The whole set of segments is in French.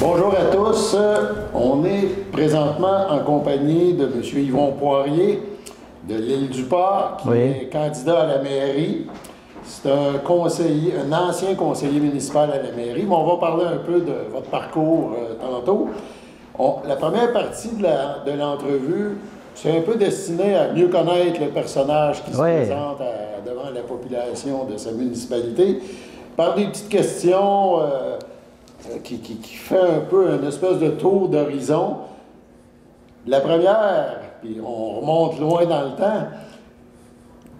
Bonjour à tous. On est présentement en compagnie de M. Yvon Poirier de l'Île-du-Port, qui est candidat à la mairie. C'est un conseiller, un ancien conseiller municipal à la mairie. Mais on va parler un peu de votre parcours tantôt. La première partie de l'entrevue, c'est un peu destiné à mieux connaître le personnage qui se présente devant la population de sa municipalité par des petites questions qui fait un peu une espèce de tour d'horizon. La première, puis on remonte loin dans le temps,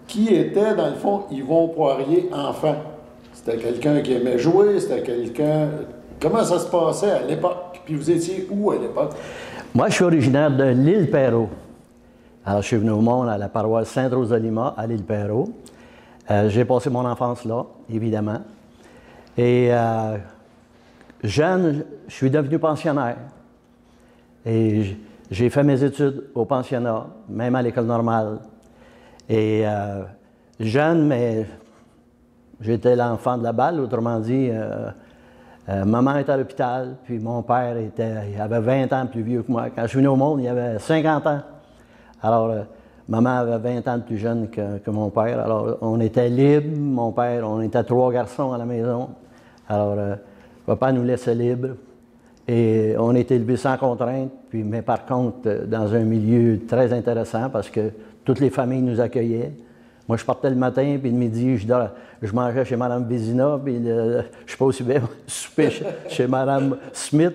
qui était, dans le fond, Yvon Poirier enfant? C'était quelqu'un qui aimait jouer, c'était quelqu'un... Comment ça se passait à l'époque? Puis vous étiez où à l'époque? Moi, je suis originaire de l'île Perrot. Alors, je suis venu au monde à la paroisse Sainte-Rosalima, à l'île Perrot. J'ai passé mon enfance là, évidemment. Et jeune, je suis devenu pensionnaire. Et j'ai fait mes études au pensionnat, même à l'école normale. Et jeune, mais j'étais l'enfant de la balle, autrement dit, maman était à l'hôpital, puis mon père il avait 20 ans plus vieux que moi. Quand je suis venu au monde, il avait 50 ans. Alors, maman avait 20 ans de plus jeune que mon père. Alors, on était libres, mon père, on était 3 garçons à la maison. Alors, papa nous laissait libres. Et on était élevés sans contrainte, mais par contre, dans un milieu très intéressant parce que toutes les familles nous accueillaient. Moi, je partais le matin, puis le midi, je mangeais chez Mme Vézina, puis je sais pas aussi bien, souper chez Mme Smith.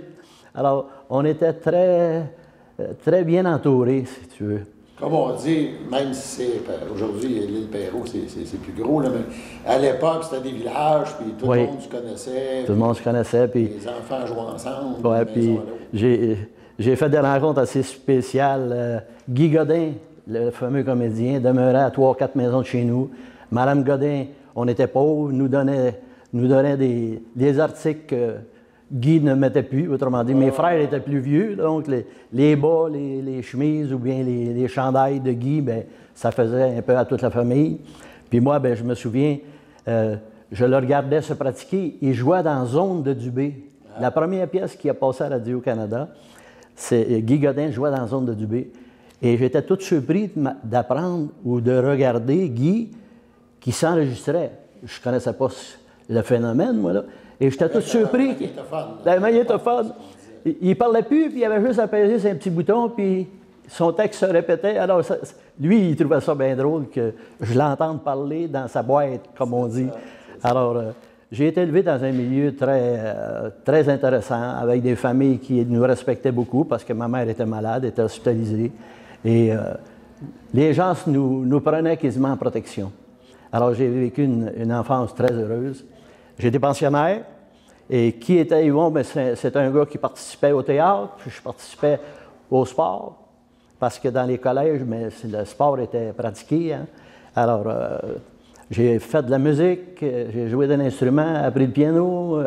Alors, on était très bien entourés, si tu veux. Comme on dit, même si c'est aujourd'hui l'île Perrot, c'est plus gros, là, mais à l'époque, c'était des villages, puis tout le monde se connaissait. Tout le monde se connaissait. Puis les enfants jouaient ensemble. Oui, puis j'ai fait des rencontres assez spéciales. Guy Godin, le fameux comédien, demeurait à 3 ou 4 maisons de chez nous. Madame Godin, on était pauvres, nous donnait des articles que Guy ne mettait plus, autrement dit. Mes frères étaient plus vieux, donc les bas, les chemises ou bien les chandails de Guy, bien, ça faisait un peu à toute la famille. Puis moi, bien, je me souviens, je le regardais se pratiquer. Il jouait dans Zone de Dubé. La première pièce qui a passé à Radio-Canada, c'est Guy Godin jouait dans Zone de Dubé. Et j'étais tout surpris d'apprendre ou de regarder Guy qui s'enregistrait. Je ne connaissais pas le phénomène, moi, là. Et j'étais tout surpris. La magnétophone. Il parlait plus, puis il avait juste à peser sur un petit bouton, puis son texte se répétait. Alors, lui, il trouvait ça bien drôle que je l'entende parler dans sa boîte, comme on dit. Alors, j'ai été élevé dans un milieu très intéressant, avec des familles qui nous respectaient beaucoup, parce que ma mère était malade, était hospitalisée. Et les gens nous prenaient quasiment en protection. Alors, j'ai vécu une enfance très heureuse. J'étais pensionnaire. Et qui était Yvon? C'est un gars qui participait au théâtre, puis je participais au sport, parce que dans les collèges, le sport était pratiqué. Hein? Alors, j'ai fait de la musique, j'ai joué d'un instrument, appris le piano.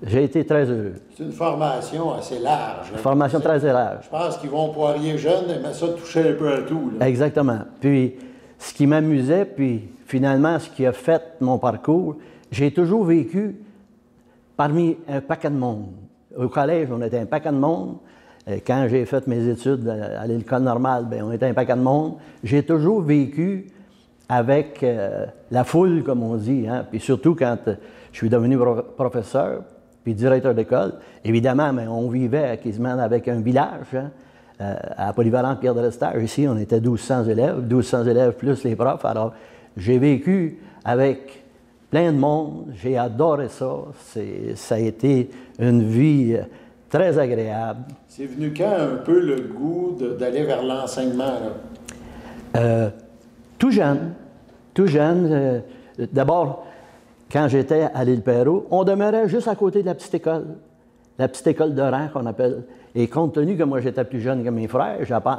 J'ai été très heureux. C'est une formation assez large. Une formation très large. Je pense qu'Yvon Poirier jeune aimait ça toucher un peu à tout. Là. Exactement. Puis, ce qui m'amusait, puis finalement, ce qui a fait mon parcours, j'ai toujours vécu parmi un paquet de monde. Au collège, on était un paquet de monde. Quand j'ai fait mes études à l'école normale, bien, on était un paquet de monde. J'ai toujours vécu avec la foule, comme on dit. Hein? Puis surtout quand je suis devenu professeur, puis directeur d'école, évidemment, mais on vivait quasiment avec un village. Hein? À Polyvalente Pierre de l'Estache, ici, on était 1200 élèves plus les profs. Alors, j'ai vécu avec plein de monde, j'ai adoré ça. Ça a été une vie très agréable. C'est venu quand un peu le goût d'aller vers l'enseignement? Tout jeune. D'abord, quand j'étais à l'île Perrot, on demeurait juste à côté de la petite école de rang qu'on appelle. Et compte tenu que moi j'étais plus jeune que mes frères,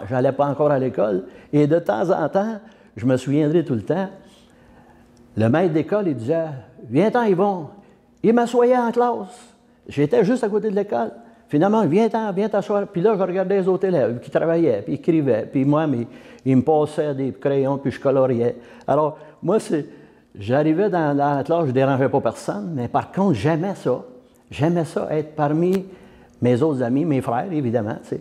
j'allais pas encore à l'école. Et de temps en temps, je me souviendrai tout le temps, le maître d'école, il disait « Viens-t'en, Yvon ». Il m'assoyait en classe. J'étais juste à côté de l'école. Finalement, viens-t'en, viens t'asseoir. Puis là, je regardais les autres élèves qui travaillaient, puis écrivaient. Puis moi, ils me passaient des crayons, puis je coloriais. Alors, moi, j'arrivais dans la classe, je ne dérangeais pas personne, mais par contre, j'aimais ça. J'aimais ça, être parmi mes autres amis, mes frères, évidemment. Tu sais.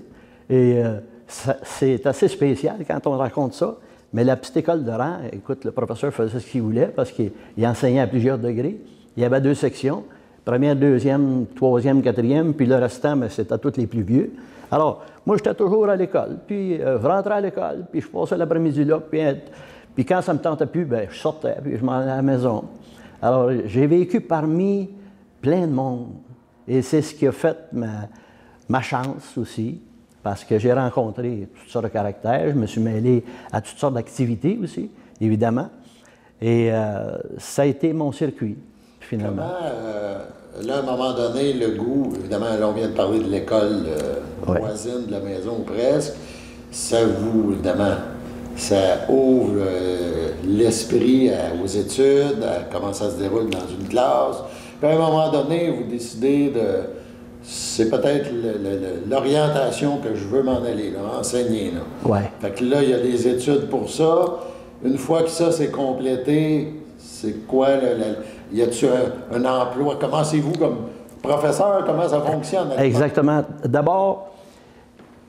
Et c'est assez spécial quand on raconte ça. Mais la petite école de rang, écoute, le professeur faisait ce qu'il voulait parce qu'il enseignait à plusieurs degrés. Il y avait 2 sections, première, deuxième, troisième, quatrième, puis le restant, c'était tous les plus vieux. Alors, moi, j'étais toujours à l'école, puis je rentrais à l'école, puis je passais l'après-midi là, puis quand ça ne me tentait plus, bien, je sortais, puis je m'en allais à la maison. Alors, j'ai vécu parmi plein de monde. Et c'est ce qui a fait ma chance aussi, parce que j'ai rencontré toutes sortes de caractères. Je me suis mêlé à toutes sortes d'activités aussi, évidemment. Et ça a été mon circuit, finalement. Comment, là, à un moment donné, le goût, évidemment, là, on vient de parler de l'école voisine de la maison, presque. Ça vous, évidemment, ça ouvre l'esprit aux études, à comment ça se déroule dans une classe. Puis à un moment donné, vous décidez de... C'est peut-être l'orientation que je veux m'en aller, là, enseigner. Là. Ouais. Fait que là, il y a des études pour ça. Une fois que ça c'est complété, c'est quoi? Y a-t-il un emploi? Comment c'est vous comme professeur? Comment ça fonctionne? Exactement. D'abord,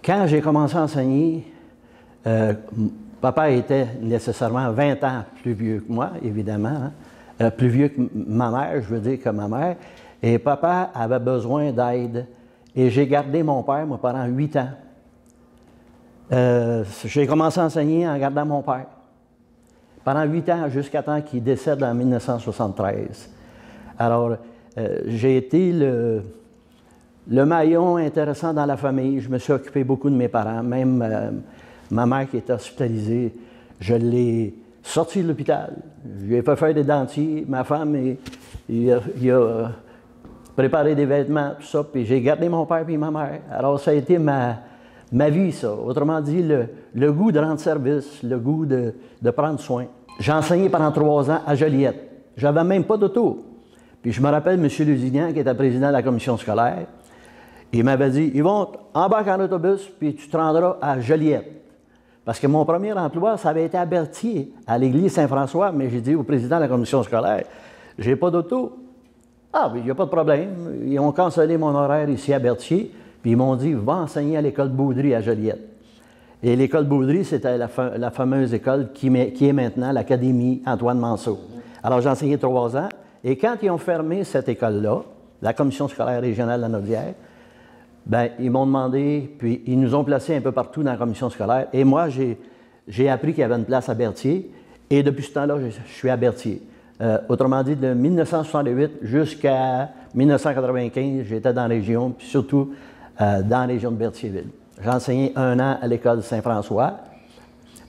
quand j'ai commencé à enseigner, papa était nécessairement 20 ans plus vieux que moi, évidemment. Hein? Plus vieux que ma mère, je veux dire que ma mère. Et papa avait besoin d'aide. Et j'ai gardé mon père, moi, pendant 8 ans. J'ai commencé à enseigner en gardant mon père. Pendant 8 ans, jusqu'à temps qu'il décède en 1973. Alors, j'ai été le maillon intéressant dans la famille. Je me suis occupé beaucoup de mes parents. Même ma mère qui était hospitalisée, je l'ai sortie de l'hôpital. Je lui ai fait faire des dentiers. Ma femme, il a préparé des vêtements, tout ça. Puis j'ai gardé mon père et ma mère. Alors, ça a été ma vie, ça. Autrement dit, le goût de rendre service, le goût de prendre soin. J'ai enseigné pendant 3 ans à Joliette. J'avais même pas d'auto. Puis je me rappelle M. Lusignan, qui était président de la commission scolaire, il m'avait dit, Yvon, embarque en autobus, puis tu te rendras à Joliette. Parce que mon premier emploi, ça avait été à Berthier, à l'église Saint-François, mais j'ai dit au président de la commission scolaire, j'ai pas d'auto. Ah, il n'y a pas de problème. Ils ont cancellé mon horaire ici à Berthier, puis ils m'ont dit, va enseigner à l'école Baudry à Joliette. Et l'école Baudry, c'était la fameuse école qui est maintenant l'Académie Antoine Manceau. Alors, j'ai enseigné 3 ans, et quand ils ont fermé cette école-là, la commission scolaire régionale de la Naudière, bien, ils m'ont demandé, puis ils nous ont placés un peu partout dans la commission scolaire, et moi, j'ai appris qu'il y avait une place à Berthier, et depuis ce temps-là, je suis à Berthier. Autrement dit, de 1968 jusqu'à 1995, j'étais dans la région, puis surtout dans la région de Berthierville. J'ai enseigné 1 an à l'école Saint-François,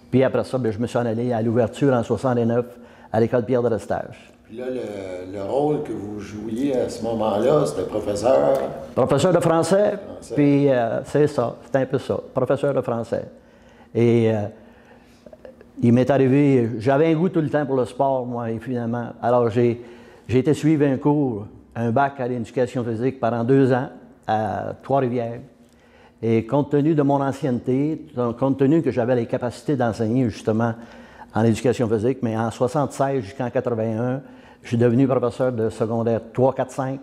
puis après ça, bien, je me suis en allé à l'ouverture en 69 à l'école Pierre de Lestage. Puis là, le rôle que vous jouiez à ce moment-là, c'était professeur? Professeur de français, puis c'est ça, c'était un peu ça, professeur de français. Et il m'est arrivé, j'avais un goût tout le temps pour le sport, moi, et finalement. Alors, j'ai été suivre un cours, un bac à l'éducation physique pendant 2 ans à Trois-Rivières. Et compte tenu de mon ancienneté, compte tenu que j'avais les capacités d'enseigner justement en éducation physique, mais en 76 jusqu'en 81, je suis devenu professeur de secondaire 3, 4, 5.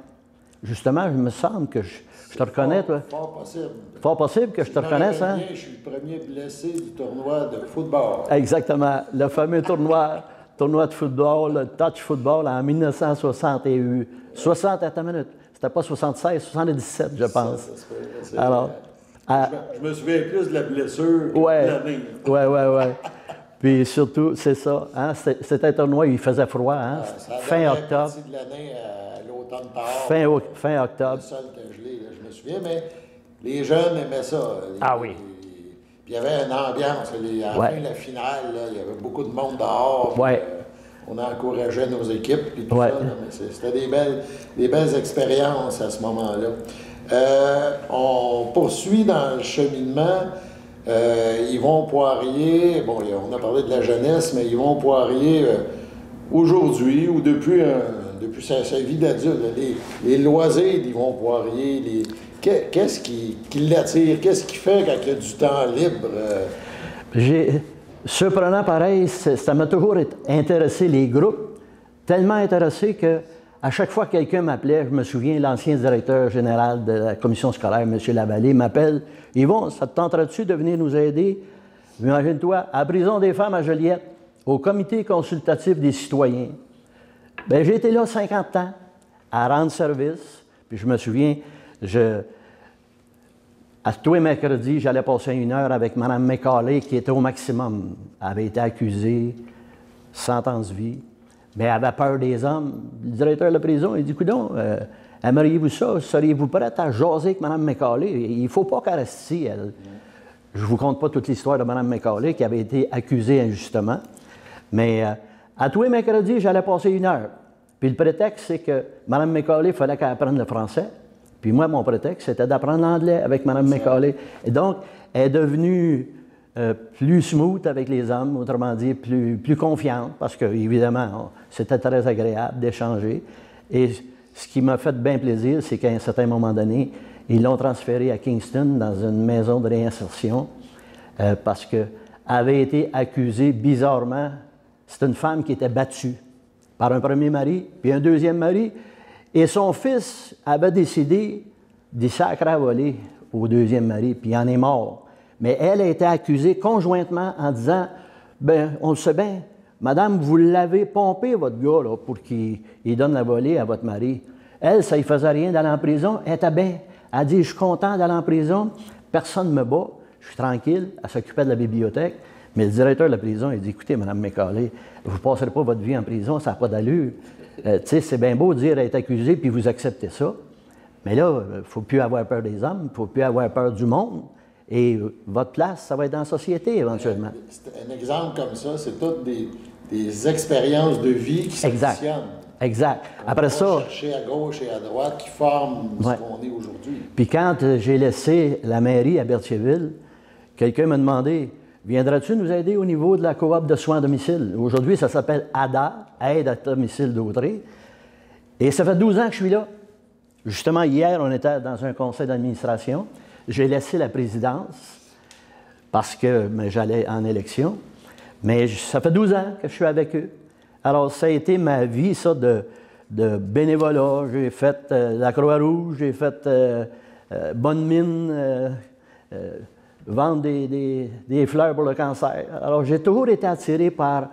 Justement, il me semble que je te reconnais, toi. Fort possible. Fort possible que je te reconnaisse, hein? Je suis le premier blessé du tournoi de football. Exactement. Le fameux tournoi de football, le touch football en 1968. 60, attends une minute. C'était pas 76, 77, je pense. Ça se fait. Alors, je me souviens plus de la blessure que de l'année. Oui. Puis surtout, c'est ça. Hein? C'était un tournoi, il faisait froid, hein? Fin octobre. De l'année à l'automne tard. Fin octobre. Le sol était gelé, là, je me souviens, mais les jeunes aimaient ça. Oui. Puis il y avait une ambiance. À la fin de la finale, là, il y avait beaucoup de monde dehors. Oui. On encourageait nos équipes et tout ça. Là, mais c'était des belles expériences à ce moment-là. On poursuit dans le cheminement. Yvon Poirier, bon, on a parlé de la jeunesse, mais Yvon Poirier, aujourd'hui ou depuis sa vie d'adulte, les loisirs d'Yvon Poirier, qu'est-ce qui l'attire? Qu'est-ce qui fait quand il y a du temps libre? Surprenant pareil, ça m'a toujours intéressé les groupes, tellement intéressé que à chaque fois que quelqu'un m'appelait, je me souviens, l'ancien directeur général de la commission scolaire, M. Lavallée, m'appelle. « Yvon, ça te tenterait-tu de venir nous aider? » Imagine-toi, à la prison des femmes à Joliette, au comité consultatif des citoyens. Bien, j'ai été là 50 ans à rendre service. Puis je me souviens, à tous les mercredis, j'allais passer 1 heure avec Mme McCauley, qui était au maximum. Elle avait été accusée, sentence vie. Mais elle avait peur des hommes. Le directeur de la prison, il dit, coudonc, aimeriez-vous ça? Seriez-vous prête à jaser avec Mme McCauley? Il ne faut pas qu'elle reste ici, elle. Je ne vous conte pas toute l'histoire de Mme McCauley, qui avait été accusée injustement. Mais à tous les mercredis, j'allais passer 1 heure. Puis le prétexte, c'est que Mme McCauley, il fallait qu'elle apprenne le français. Puis moi, mon prétexte, c'était d'apprendre l'anglais avec Mme McCauley. Et donc, elle est devenue plus smooth avec les hommes, autrement dit, plus confiante, parce qu'évidemment, c'était très agréable d'échanger. Et ce qui m'a fait bien plaisir, c'est qu'à un certain moment donné, ils l'ont transférée à Kingston, dans une maison de réinsertion, parce qu'elle avait été accusée bizarrement. C'est une femme qui était battue par un premier mari, puis un deuxième mari, et son fils avait décidé d'y sacrer à voler au deuxième mari, puis il en est mort. Mais elle a été accusée conjointement en disant, bien, on le sait bien, madame, vous l'avez pompé, votre gars, là, pour qu'il donne la volée à votre mari. Elle, ça ne faisait rien d'aller en prison, elle était bien. Elle a dit, je suis content d'aller en prison, personne ne me bat, je suis tranquille, elle s'occupait de la bibliothèque. Mais le directeur de la prison, il dit, écoutez, Mme McCauley, vous ne passerez pas votre vie en prison, ça n'a pas d'allure. Tu sais, c'est bien beau de dire être accusé, puis vous acceptez ça. Mais là, il ne faut plus avoir peur des hommes, il ne faut plus avoir peur du monde. Et votre place, ça va être dans la société, éventuellement. Un exemple comme ça, c'est toutes des expériences de vie qui s'additionnent. Exact. Après ça... chercher à gauche et à droite qui forment ce qu'on est aujourd'hui. Puis quand j'ai laissé la mairie à Berthierville, quelqu'un m'a demandé, viendras-tu nous aider au niveau de la coop de soins à domicile? Aujourd'hui, ça s'appelle ADA, Aide à domicile d'Autrey. Et ça fait 12 ans que je suis là. Justement, hier, on était dans un conseil d'administration. J'ai laissé la présidence parce que j'allais en élection. Mais ça fait 12 ans que je suis avec eux. Alors, ça a été ma vie, ça, de bénévolat. J'ai fait la Croix-Rouge, j'ai fait bonne mine, vendre des fleurs pour le cancer. Alors, j'ai toujours été attiré par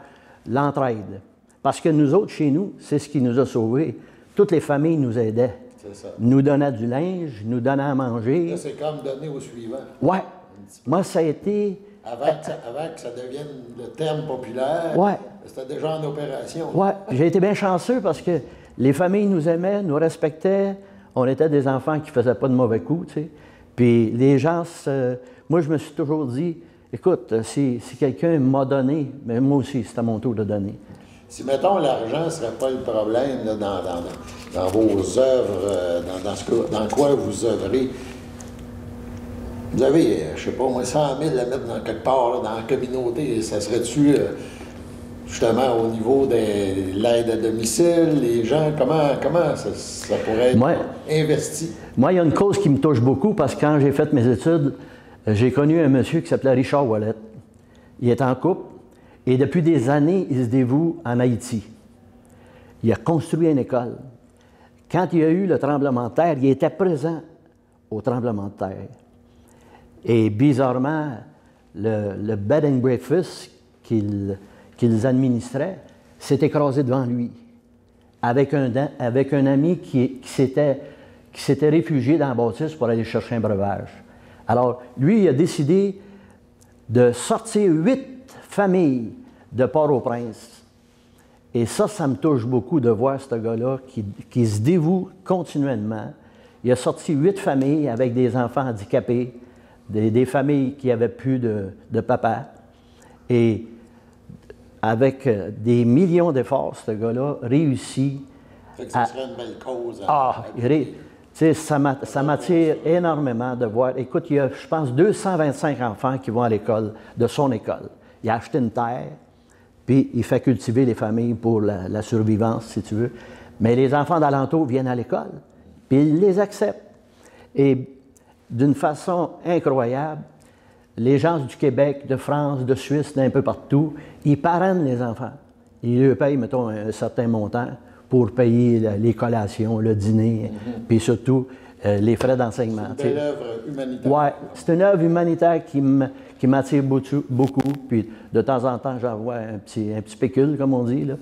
l'entraide. Parce que nous autres, chez nous, c'est ce qui nous a sauvés. Toutes les familles nous aidaient. C'est ça. Nous donnaient du linge, nous donnaient à manger. Là, c'est comme donner au suivant. Oui. Moi, ça a été... Avant que ça devienne le terme populaire, c'était déjà en opération. Oui. J'ai été bien chanceux parce que les familles nous aimaient, nous respectaient. On était des enfants qui ne faisaient pas de mauvais coups, tu sais. Puis les gens... Moi, je me suis toujours dit, écoute, si quelqu'un m'a donné, mais moi aussi, c'est à mon tour de donner. Si, mettons, l'argent ne serait pas le problème là, dans vos œuvres, dans quoi vous œuvrez, vous avez, je ne sais pas, moins 100 000 à mettre dans quelque part, là, dans la communauté, ça serait-tu justement au niveau de l'aide à domicile, les gens, comment ça pourrait être investi? Moi, il y a une cause qui me touche beaucoup parce que quand j'ai fait mes études, j'ai connu un monsieur qui s'appelait Richard Ouellet. Il est en couple et depuis des années, il se dévoue en Haïti. Il a construit une école. Quand il y a eu le tremblement de terre, il était présent au tremblement de terre. Et bizarrement, le bed and breakfast qu'ils administraient s'est écrasé devant lui, avec un ami qui s'était réfugié dans la bâtisse pour aller chercher un breuvage. Alors, lui, il a décidé de sortir 8 familles de Port-au-Prince. Et ça me touche beaucoup de voir ce gars-là qui se dévoue continuellement. Il a sorti 8 familles avec des enfants handicapés, des familles qui n'avaient plus de papa. Et avec des millions d'efforts, ce gars-là réussit ça serait une belle cause. Ça m'attire énormément de voir. Écoute, il y a, je pense, 225 enfants qui vont à l'école, de son école. Il a acheté une terre, puis il fait cultiver les familles pour la survivance, si tu veux. Mais les enfants d'alentour viennent à l'école, puis il les accepte. Et d'une façon incroyable, les gens du Québec, de France, de Suisse, d'un peu partout, ils parrainent les enfants. Ils leur payent, mettons, un certain montant pour payer les collations, le dîner, puis surtout les frais d'enseignement. C'est une belle œuvre humanitaire. Oui, c'est une œuvre humanitaire qui m'attire beaucoup. Puis de temps en temps, j'envoie un petit pécule, comme on dit. Là.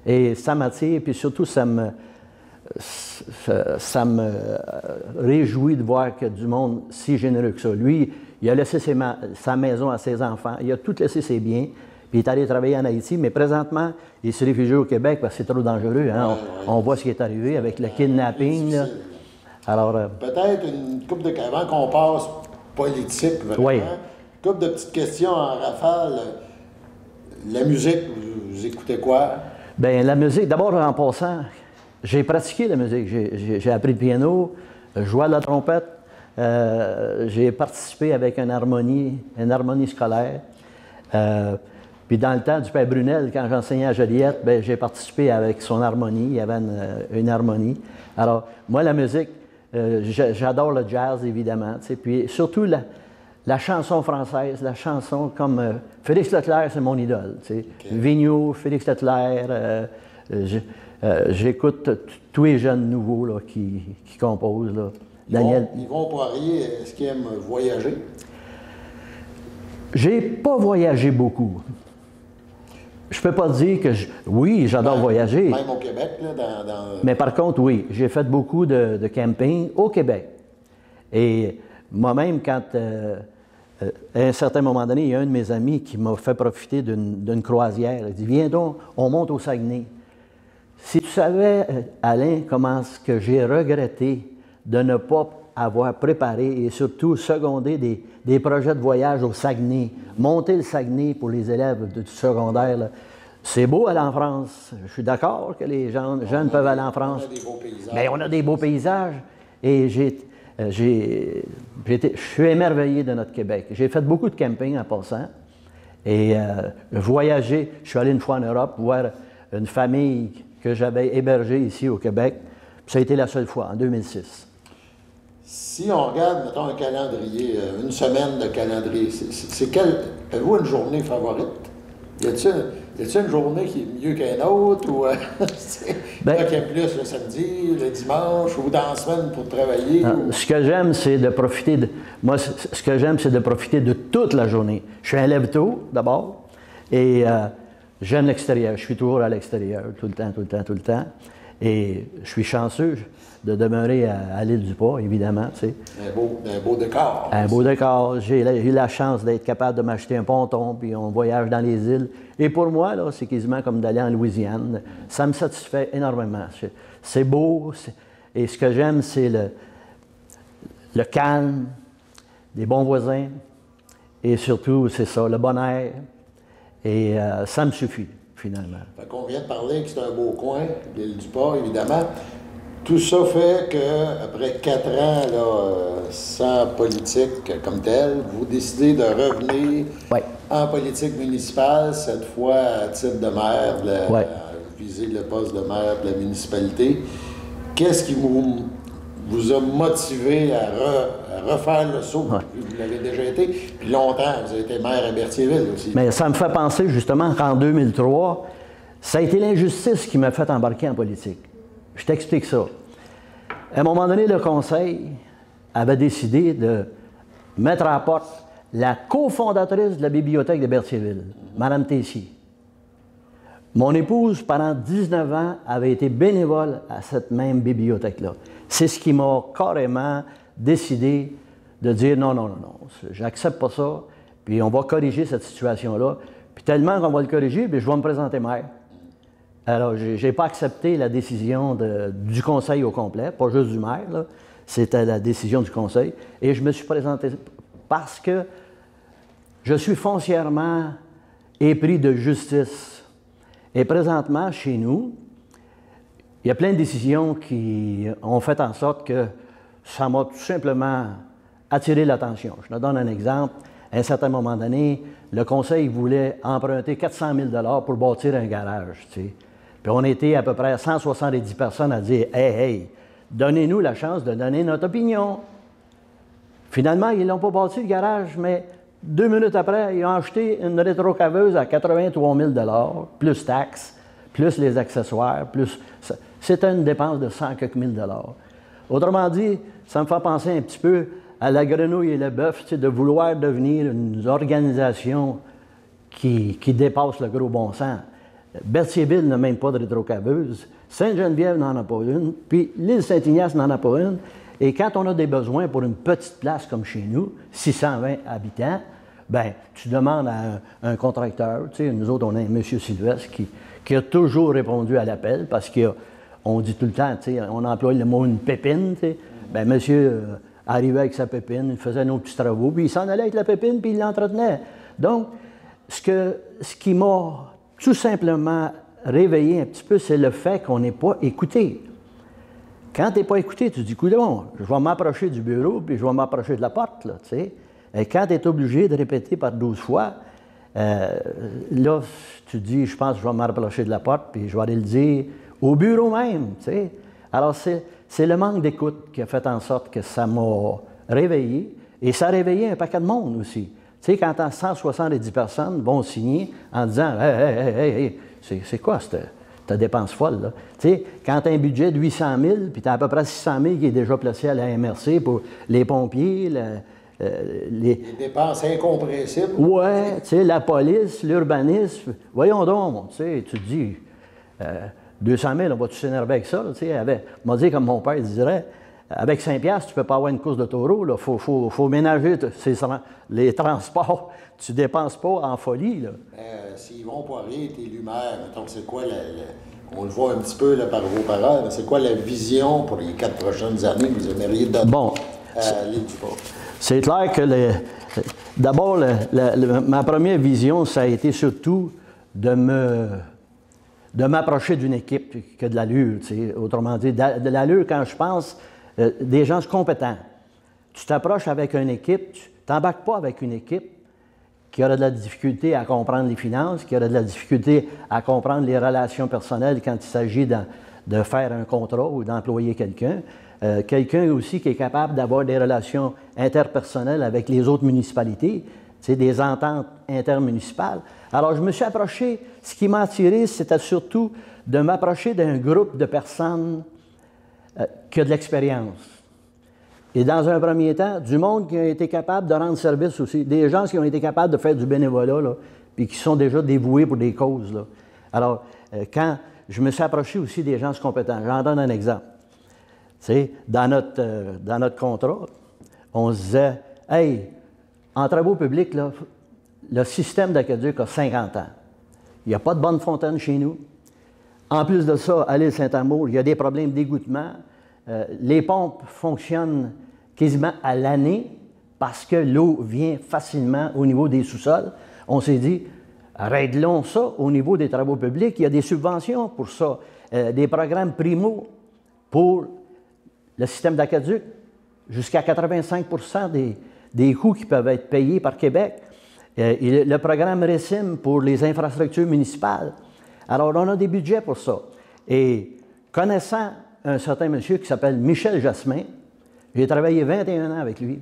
Et ça m'attire, puis surtout, ça me réjouit de voir que du monde si généreux que ça. Lui, il a laissé sa maison à ses enfants, il a tout laissé ses biens, puis il est allé travailler en Haïti, mais présentement, il se réfugie au Québec parce que c'est trop dangereux. Hein? On voit ce qui est arrivé avec le kidnapping. Là. Alors, peut-être une couple de... Avant qu'on passe politique, vraiment, une couple de petites questions en rafale. La musique, vous écoutez quoi? Bien, la musique, d'abord en passant, j'ai pratiqué la musique. J'ai appris le piano, joué à la trompette, j'ai participé avec une harmonie scolaire. Puis dans le temps du Père Brunel, quand j'enseignais à Joliette, bien, j'ai participé avec son harmonie. Il y avait une harmonie. Alors, moi, la musique, j'adore le jazz, évidemment. Puis surtout la chanson française, la chanson comme Félix Leclerc, c'est mon idole. Okay. Vigneault, Félix Leclerc, j'écoute tous les jeunes nouveaux là, qui composent. Là. Daniel. Yvon Poirier, est-ce qu'il aime voyager? J'ai pas voyagé beaucoup. Je peux pas dire que... Oui, j'adore voyager. Même au Québec, là, Mais par contre, oui, j'ai fait beaucoup de camping au Québec. Et moi-même, quand... à un certain moment donné, il y a un de mes amis qui m'a fait profiter d'une croisière. Il dit, viens donc, on monte au Saguenay. Si tu savais, Alain, comment ce que j'ai regretté de ne pas avoir préparé et surtout secondé des projets de voyage au Saguenay, monter le Saguenay pour les élèves du secondaire, c'est beau aller en France. Je suis d'accord que les jeunes peuvent aller en France. On a des beaux paysages. Mais on a des beaux paysages. Et je suis émerveillé de notre Québec. J'ai fait beaucoup de camping en passant. Et voyager, je suis allé une fois en Europe voir une famille que j'avais hébergée ici au Québec. Ça a été la seule fois, en 2006. Si on regarde, mettons, un calendrier, une semaine de calendrier, c'est quelle... Avez-vous une journée favorite? Y a-t-il une journée qui est mieux qu'une autre? Ou qu'il y a plus le samedi, le dimanche, ou dans la semaine pour travailler? Non, ce que j'aime, c'est de profiter de... Moi, ce que j'aime, c'est de profiter de toute la journée. Je suis un lève-tôt, d'abord, et j'aime l'extérieur. Je suis toujours à l'extérieur, tout le temps. Et je suis chanceux de demeurer à l'île du Pas, évidemment. Tu sais. Un beau décor. Un beau décor. J'ai eu la chance d'être capable de m'acheter un ponton, puis on voyage dans les îles. Et pour moi, là, c'est quasiment comme d'aller en Louisiane. Ça me satisfait énormément. C'est beau, et ce que j'aime, c'est le calme, des bons voisins, et surtout, c'est ça, le bon air. Et ça me suffit, finalement. Fait qu'on vient de parler que c'est un beau coin, l'île du Pas, évidemment. Tout ça fait qu'après 4 ans là, sans politique comme telle, vous décidez de revenir en politique municipale, cette fois à titre de maire, viser le poste de maire de la municipalité. Qu'est-ce qui vous a motivé à refaire le saut? Vous l'avez déjà été, puis longtemps, vous avez été maire à Berthierville aussi. Mais ça me fait penser justement qu'en 2003, ça a été l'injustice qui m'a fait embarquer en politique. Je t'explique ça. À un moment donné, le conseil avait décidé de mettre à la porte la cofondatrice de la bibliothèque de Berthierville, Mme Tessier. Mon épouse, pendant 19 ans, avait été bénévole à cette même bibliothèque-là. C'est ce qui m'a carrément décidé de dire non, j'accepte pas ça, puis on va corriger cette situation-là. Puis tellement qu'on va le corriger, puis je vais me présenter maire. Alors, je n'ai pas accepté la décision du conseil au complet, pas juste du maire, c'était la décision du conseil. Et je me suis présenté parce que je suis foncièrement épris de justice. Et présentement, chez nous, il y a plein de décisions qui ont fait en sorte que ça m'a tout simplement attiré l'attention. Je te donne un exemple. À un certain moment donné, le conseil voulait emprunter 400 000 $ pour bâtir un garage, tu sais. Puis on était à peu près 170 personnes à dire « Hey, donnez-nous la chance de donner notre opinion. » Finalement, ils n'ont pas bâti le garage, mais 2 minutes après, ils ont acheté une rétrocaveuse à 83 000 $, plus taxes, plus les accessoires, plus... c'était une dépense de 100 quelques mille dollars. Autrement dit, ça me fait penser un petit peu à la grenouille et le bœuf, de vouloir devenir une organisation qui dépasse le gros bon sens. Berthierville n'a même pas de rétrocaveuse, Sainte-Geneviève n'en a pas une, puis l'île Saint-Ignace n'en a pas une. Et quand on a des besoins pour une petite place comme chez nous, 620 habitants, bien, tu demandes à un contracteur, nous autres, on a un monsieur Sylvestre qui a toujours répondu à l'appel parce qu'on dit tout le temps, on emploie le mot une pépine, bien, monsieur arrivait avec sa pépine, il faisait nos petits travaux, puis il s'en allait avec la pépine, puis il l'entretenait. Donc, ce qui m'a tout simplement réveillé un petit peu, c'est le fait qu'on n'est pas écouté. Quand tu n'es pas écouté, tu te dis, coudonc, je vais m'approcher du bureau, puis je vais m'approcher de la porte, là, tu sais. Et quand tu es obligé de répéter par 12 fois, là, tu te dis, je pense que je vais m'approcher de la porte, puis je vais aller le dire au bureau même, tu sais. Alors, c'est le manque d'écoute qui a fait en sorte que ça m'a réveillé, et ça a réveillé un paquet de monde aussi. Tu sais, quand 170 personnes vont signer en disant « Hey, c'est quoi ta dépense folle, là? » Tu sais, quand tu as un budget de 800 000, puis tu as à peu près 600 000 qui est déjà placé à la MRC pour les pompiers, les dépenses incompressibles. Oui, tu sais, la police, l'urbanisme. Voyons donc, tu sais, tu te dis, 200 000, on va-tu s'énerver avec ça? Tu sais, m'a dit, comme mon père dirait, avec 5 piastres, tu ne peux pas avoir une course de taureau. Il faut ménager les transports. Tu ne dépenses pas en folie. Là. Yvon Poirier est élu maire, mettons, c'est quoi on le voit un petit peu là, par vos paroles, c'est quoi la vision pour les 4 prochaines années que vous aimeriez donner à l'île du Port? C'est clair que d'abord, ma première vision, ça a été surtout de m'approcher d'une équipe qui a de l'allure. Autrement dit, de l'allure quand je pense des gens compétents. Tu t'approches avec une équipe, tu t'embarques pas avec une équipe qui aurait de la difficulté à comprendre les finances, qui aurait de la difficulté à comprendre les relations personnelles quand il s'agit de faire un contrat ou d'employer quelqu'un. Quelqu'un aussi qui est capable d'avoir des relations interpersonnelles avec les autres municipalités, des ententes intermunicipales. Alors, je me suis approché, ce qui m'a attiré, c'était surtout de m'approcher d'un groupe de personnes qui a de l'expérience. Et dans un premier temps, du monde qui a été capable de rendre service aussi, des gens qui ont été capables de faire du bénévolat, là, puis qui sont déjà dévoués pour des causes. Là. Alors, quand je me suis approché aussi des gens compétents, j'en donne un exemple. Dans notre contrat, on se disait, hey, en travaux publics, là, le système d'aqueduc a 50 ans. Il n'y a pas de bonne fontaine chez nous. En plus de ça, à l'île Saint-Amour, il y a des problèmes d'égouttement. Les pompes fonctionnent quasiment à l'année parce que l'eau vient facilement au niveau des sous-sols. On s'est dit, règlons ça au niveau des travaux publics. Il y a des subventions pour ça, des programmes primo pour le système d'aqueduc, jusqu'à 85 des coûts qui peuvent être payés par Québec. Le programme RECIM pour les infrastructures municipales. Alors, on a des budgets pour ça. Et connaissant un certain monsieur qui s'appelle Michel Jasmin, j'ai travaillé 21 ans avec lui.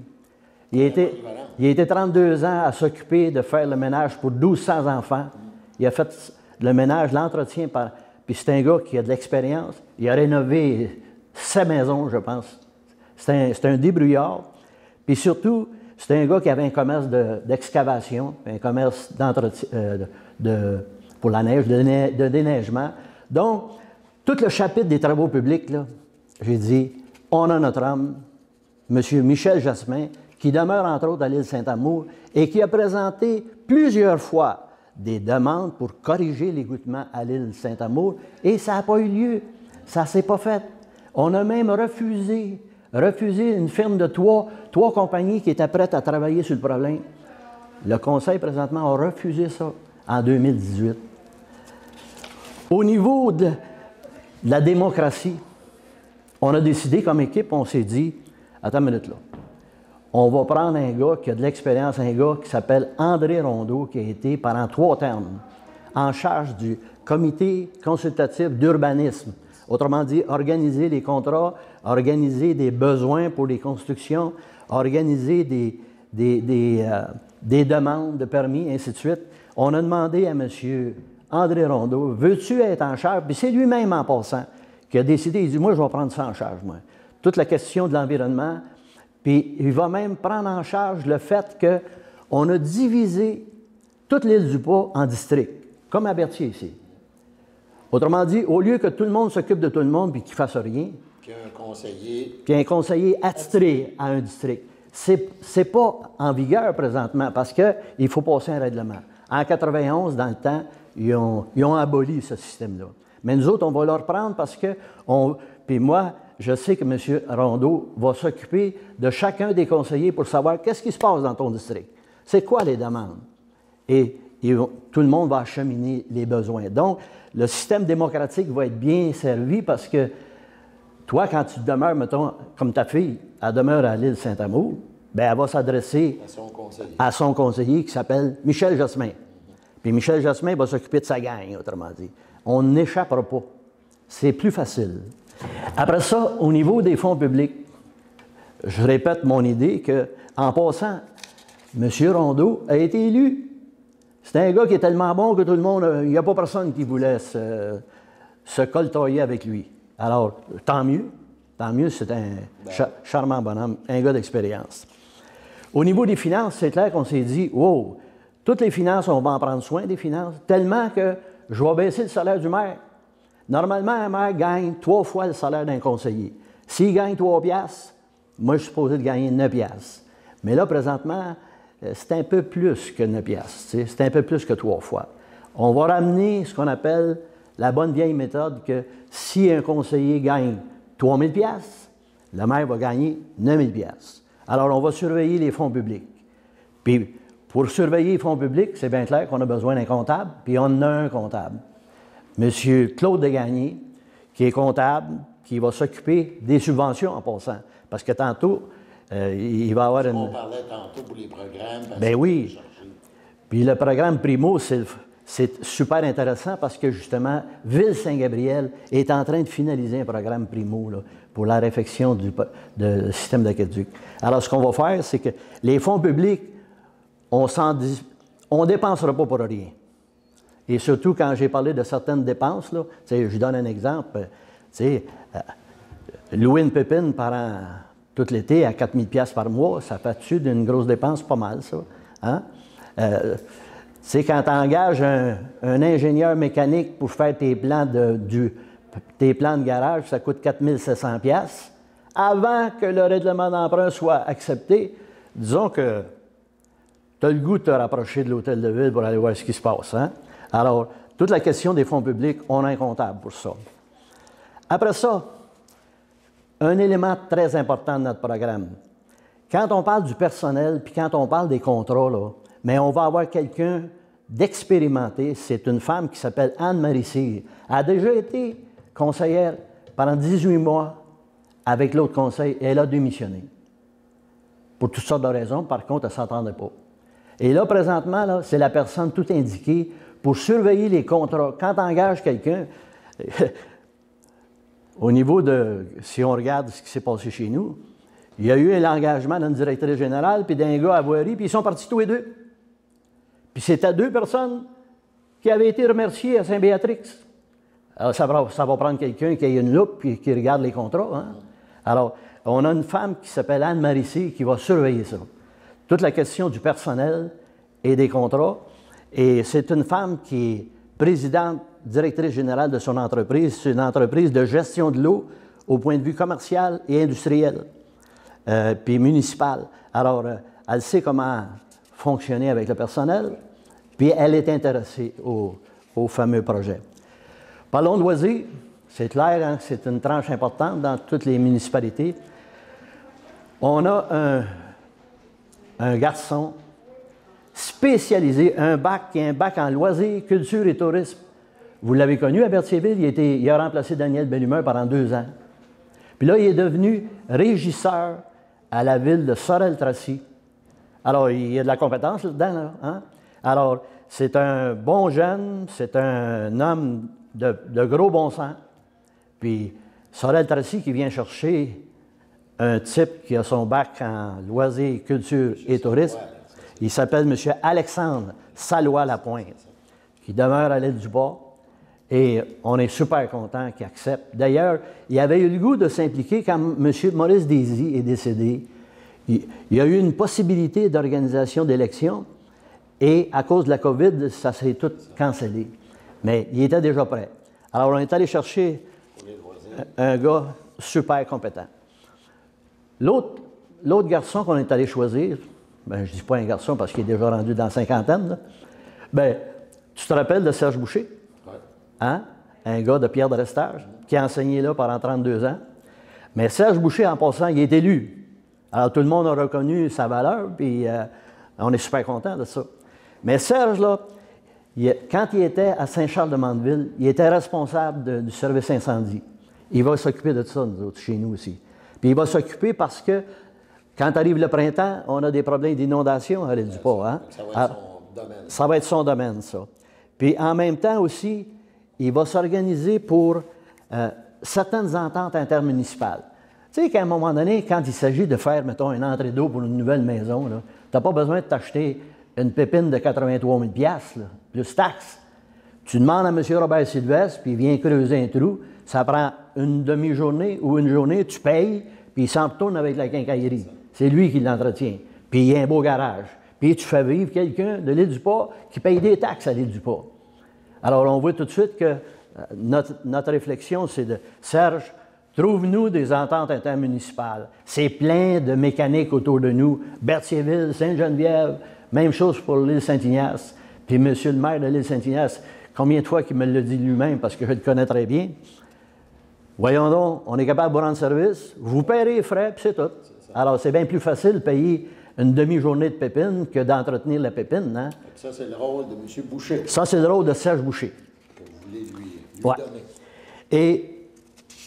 Il a été 32 ans à s'occuper de faire le ménage pour 1200 enfants. Il a fait le ménage, l'entretien, puis c'est un gars qui a de l'expérience. Il a rénové 7 maisons, je pense. C'est un débrouillard. Puis surtout, c'est un gars qui avait un commerce d'excavation, un commerce d'entretien, pour la neige, de déneigement. Donc, tout le chapitre des travaux publics, là, j'ai dit, on a notre homme, M. Michel Jasmin, qui demeure entre autres à l'île Saint-Amour et qui a présenté plusieurs fois des demandes pour corriger l'égouttement à l'île Saint-Amour et ça n'a pas eu lieu. Ça ne s'est pas fait. On a même refusé une firme de trois compagnies qui étaient prêtes à travailler sur le problème. Le Conseil, présentement, a refusé ça en 2018. Au niveau de la démocratie, on a décidé comme équipe, on s'est dit, attends une minute là, on va prendre un gars qui a de l'expérience, un gars qui s'appelle André Rondeau, qui a été pendant 3 termes en charge du comité consultatif d'urbanisme. Autrement dit, organiser les contrats, organiser des besoins pour les constructions, organiser des demandes de permis, ainsi de suite. On a demandé à M. André Rondeau, veux-tu être en charge? Puis c'est lui-même en passant qui a décidé, il dit, moi, je vais prendre ça en charge, moi. Toute la question de l'environnement, puis il va même prendre en charge le fait qu'on a divisé toute l'île du Pas en districts, comme à Berthier ici. Autrement dit, au lieu que tout le monde s'occupe de tout le monde puis qu'il ne fasse rien, puis un conseiller. Puis un conseiller attitré à un district. C'est pas en vigueur présentement parce qu'il faut passer un règlement. En 91, dans le temps, ils ont aboli ce système-là. Mais nous autres, on va le reprendre parce que... Puis moi, je sais que M. Rondeau va s'occuper de chacun des conseillers pour savoir qu'est-ce qui se passe dans ton district. C'est quoi les demandes? Et tout le monde va acheminer les besoins. Donc, le système démocratique va être bien servi parce que toi, quand tu demeures, mettons, comme ta fille, elle demeure à l'île Saint-Amour, bien, elle va s'adresser à son conseiller qui s'appelle Michel Jasmin. Puis Michel Jasmin va s'occuper de sa gang, autrement dit. On n'échappera pas. C'est plus facile. Après ça, au niveau des fonds publics, je répète mon idée qu'en passant, M. Rondeau a été élu. C'est un gars qui est tellement bon que tout le monde, il n'y a pas personne qui voulait se coltoyer avec lui. Alors, tant mieux, c'est un charmant bonhomme, un gars d'expérience. Au niveau des finances, c'est clair qu'on s'est dit, wow, toutes les finances, on va en prendre soin des finances, tellement que je vais baisser le salaire du maire. Normalement, un maire gagne 3 fois le salaire d'un conseiller. S'il gagne 3 piastres, moi, je suis supposé de gagner 9 piastres. Mais là, présentement, c'est un peu plus que 9 piastres, c'est un peu plus que 3 fois. On va ramener ce qu'on appelle la bonne vieille méthode que si un conseiller gagne 3 000 piastres, le maire va gagner 9 000 piastres. Alors, on va surveiller les fonds publics. Puis, pour surveiller les fonds publics, c'est bien clair qu'on a besoin d'un comptable, puis on en a un comptable. M. Claude Degagné, qui est comptable, qui va s'occuper des subventions en passant. Parce que tantôt, il va avoir On parlait tantôt pour les programmes. Ben oui. Puis le programme Primo, c'est super intéressant parce que justement, Ville-Saint-Gabriel est en train de finaliser un programme Primo là, pour la réfection du système d'aqueduc. Alors, ce qu'on va faire, c'est que les fonds publics, on ne dépensera pas pour rien. Et surtout, quand j'ai parlé de certaines dépenses, là, je donne un exemple. Louer une pépine tout l'été à 4 000 $ par mois, ça fait-tu d'une grosse dépense? Pas mal, ça. Hein? Quand tu engages un ingénieur mécanique pour faire tes plans de garage, ça coûte 4 700 $. Avant que le règlement d'emprunt soit accepté, disons que tu as le goût de te rapprocher de l'hôtel de ville pour aller voir ce qui se passe. Hein? Alors, toute la question des fonds publics, on a un comptable pour ça. Après ça, un élément très important de notre programme. Quand on parle du personnel, puis quand on parle des contrats, là, mais on va avoir quelqu'un d'expérimenté. C'est une femme qui s'appelle Anne-Marie Cyr. Elle a déjà été conseillère pendant 18 mois avec l'autre conseil et elle a démissionné. Pour toutes sortes de raisons, par contre, elle ne s'entendait pas. Et là, présentement, là, c'est la personne tout indiquée pour surveiller les contrats. Quand on engage quelqu'un, au niveau de, si on regarde ce qui s'est passé chez nous, il y a eu l'engagement d'une directrice générale puis d'un gars à voirie, puis ils sont partis tous les deux. Puis c'était 2 personnes qui avaient été remerciées à Saint-Béatrix. Alors, ça va prendre quelqu'un qui a une loupe et qui regarde les contrats. Hein? Alors, on a une femme qui s'appelle Anne-Marie Cyr qui va surveiller ça. Toute la question du personnel et des contrats. Et c'est une femme qui est présidente, directrice générale de son entreprise. C'est une entreprise de gestion de l'eau au point de vue commercial et industriel, puis municipal. Alors, elle sait comment fonctionner avec le personnel, puis elle est intéressée au fameux projet. Parlons de loisirs. C'est clair, hein, c'est une tranche importante dans toutes les municipalités. On a un garçon spécialisé, un bac en loisirs, culture et tourisme. Vous l'avez connu à Berthierville, il a remplacé Daniel Bellumeur pendant 2 ans. Puis là, il est devenu régisseur à la ville de Sorel-Tracy. Alors, il y a de la compétence là-dedans, là, hein? Alors, c'est un bon jeune, c'est un homme de gros bon sens. Puis, Sorel-Tracy qui vient chercher un type qui a son bac en loisirs, culture et tourisme. Il s'appelle M. Alexandre Salois-Lapointe, qui demeure à l'île du Bas. Et on est super content qu'il accepte. D'ailleurs, il avait eu le goût de s'impliquer quand M. Maurice Désy est décédé. Il y a eu une possibilité d'organisation d'élections et à cause de la COVID, ça s'est tout cancellé. Mais il était déjà prêt. Alors, on est allé chercher un gars super compétent. L'autre garçon qu'on est allé choisir, ben, je ne dis pas un garçon parce qu'il est déjà rendu dans la cinquantaine, là. Ben, tu te rappelles de Serge Boucher? Ouais. Hein? Un gars de Pierre de Restage qui a enseigné là pendant 32 ans. Mais Serge Boucher, en passant, il est élu. Alors, tout le monde a reconnu sa valeur, puis on est super content de ça. Mais Serge, là, quand il était à Saint-Charles-de-Mandeville, il était responsable du service incendie. Il va s'occuper de ça, nous autres, chez nous aussi. Puis il va s'occuper parce que, quand arrive le printemps, on a des problèmes d'inondation à l'île-du-Pas. Hein? Ça va être son domaine. Ça va être son domaine, ça. Puis en même temps aussi, il va s'organiser pour certaines ententes intermunicipales. Tu sais qu'à un moment donné, quand il s'agit de faire, mettons, une entrée d'eau pour une nouvelle maison, tu n'as pas besoin de t'acheter une pépine de 83 000 $, plus taxes. Tu demandes à M. Robert Sylvestre, puis il vient creuser un trou. Ça prend une demi-journée ou une journée, tu payes, puis il s'en retourne avec la quincaillerie. C'est lui qui l'entretient. Puis il y a un beau garage. Puis tu fais vivre quelqu'un de l'Île-du-Pas qui paye des taxes à l'Île-du-Pas. Alors on voit tout de suite que notre réflexion, c'est de Serge, trouve-nous des ententes intermunicipales. C'est plein de mécaniques autour de nous. Berthierville, Sainte-Geneviève, même chose pour l'île Saint-Ignace. Puis M. le maire de l'île Saint-Ignace, combien de fois qu'il me l'a dit lui-même, parce que je le connais très bien. Voyons donc, on est capable de vous rendre service, vous paierez les frais, puis c'est tout. Alors, c'est bien plus facile de payer une demi-journée de pépine que d'entretenir la pépine. Hein? Ça, c'est le rôle de M. Boucher. Ça, c'est le rôle de Serge Boucher. Que vous voulez lui ouais. donner. Et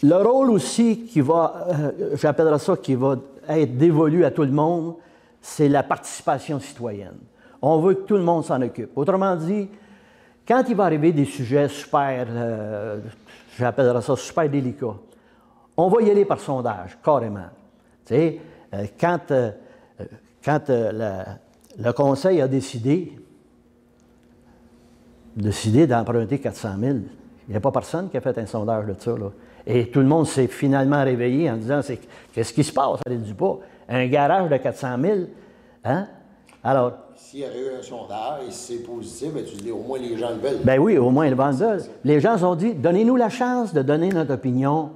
le rôle aussi qui va, j'appellerais ça, qui va être dévolu à tout le monde, c'est la participation citoyenne. On veut que tout le monde s'en occupe. Autrement dit, quand il va arriver des sujets super, j'appellerais ça super délicats, on va y aller par sondage, carrément. Tu sais, quand le Conseil a décidé d'emprunter 400 000, il n'y a pas personne qui a fait un sondage de ça, là. Et tout le monde s'est finalement réveillé en disant, qu'est-ce qui se passe à l'Île-du-Pas? Un garage de 400 000, hein? Alors... S'il y aurait eu un sondage, et si c'est positif, bien, tu dis, au moins les gens le veulent. Ben oui, au moins ils le veulent. Les gens se sont dit, donnez-nous la chance de donner notre opinion.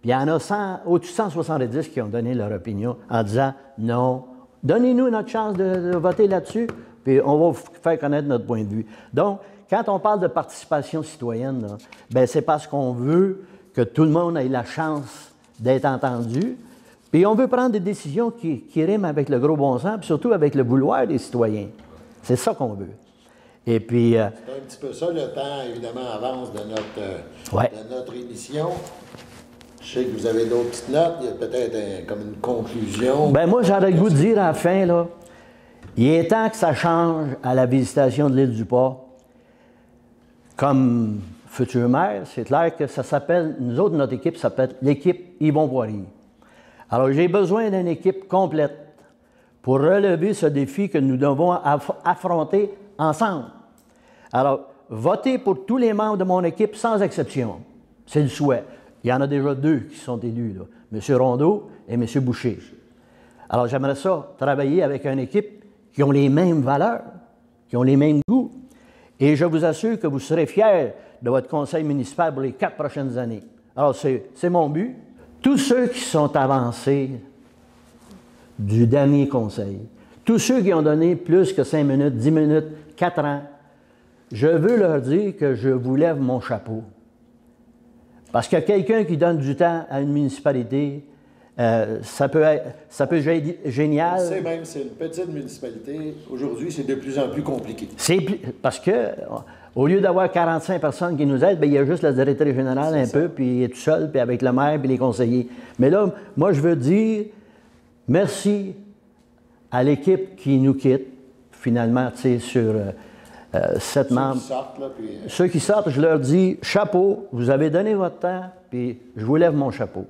Puis il y en a au-dessus de 170 qui ont donné leur opinion en disant, non, donnez-nous notre chance de voter là-dessus, puis on va vous faire connaître notre point de vue. Donc, quand on parle de participation citoyenne, là, ben, c'est parce qu'on veut que tout le monde ait la chance d'être entendu, puis on veut prendre des décisions qui riment avec le gros bon sens, puis surtout avec le vouloir des citoyens. C'est ça qu'on veut. Et puis... c'est un petit peu ça, le temps, évidemment, avance de notre émission. Je sais que vous avez d'autres petites notes, il y a peut-être comme une conclusion. Bien, moi, j'aurais le goût de dire à la fin, là, il est temps que ça change à la visitation de l'Île-du-Pas. Comme futur maire, c'est clair que ça s'appelle, nous autres, notre équipe s'appelle l'équipe Yvon Poirier. Alors, j'ai besoin d'une équipe complète pour relever ce défi que nous devons affronter ensemble. Alors, votez pour tous les membres de mon équipe sans exception. C'est le souhait. Il y en a déjà 2 qui sont élus, là, M. Rondeau et M. Boucher. Alors, j'aimerais ça, travailler avec une équipe qui ont les mêmes valeurs, qui ont les mêmes goûts. Et je vous assure que vous serez fiers de votre conseil municipal pour les 4 prochaines années. Alors, c'est mon but. Tous ceux qui sont avancés du dernier conseil, tous ceux qui ont donné plus que 5 minutes, 10 minutes, 4 ans, je veux leur dire que je vous lève mon chapeau. Parce que quelqu'un qui donne du temps à une municipalité, ça peut être génial. Je sais même, c'est une petite municipalité. Aujourd'hui, c'est de plus en plus compliqué. Parce que, au lieu d'avoir 45 personnes qui nous aident, bien, il y a juste la directrice générale un peu, puis il est tout seul, puis avec le maire, puis les conseillers. Mais là, moi, je veux dire merci à l'équipe qui nous quitte, finalement, tu sais, sur 7 membres. Ceux qui sortent, là, puis... Ceux qui sortent, je leur dis chapeau, vous avez donné votre temps, puis je vous lève mon chapeau.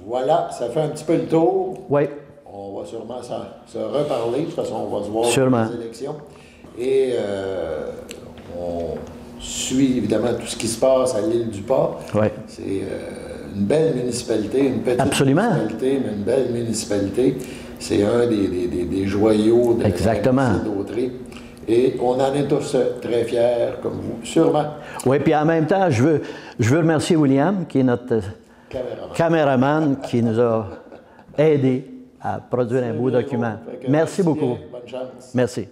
Voilà, ça fait un petit peu le tour. Oui. On va sûrement se reparler. De toute façon, on va se voir sûrement pour les élections. Et suit évidemment tout ce qui se passe à l'île du Pas. Ouais. C'est une belle municipalité, une petite municipalité, mais une belle municipalité. C'est un des joyaux de la d'Autrey. Et on en est tous très fiers, comme vous, sûrement. Oui, puis en même temps, je veux remercier William, qui est notre caméraman qui nous a aidés à produire un beau document. Merci beaucoup. Bonne chance. Merci.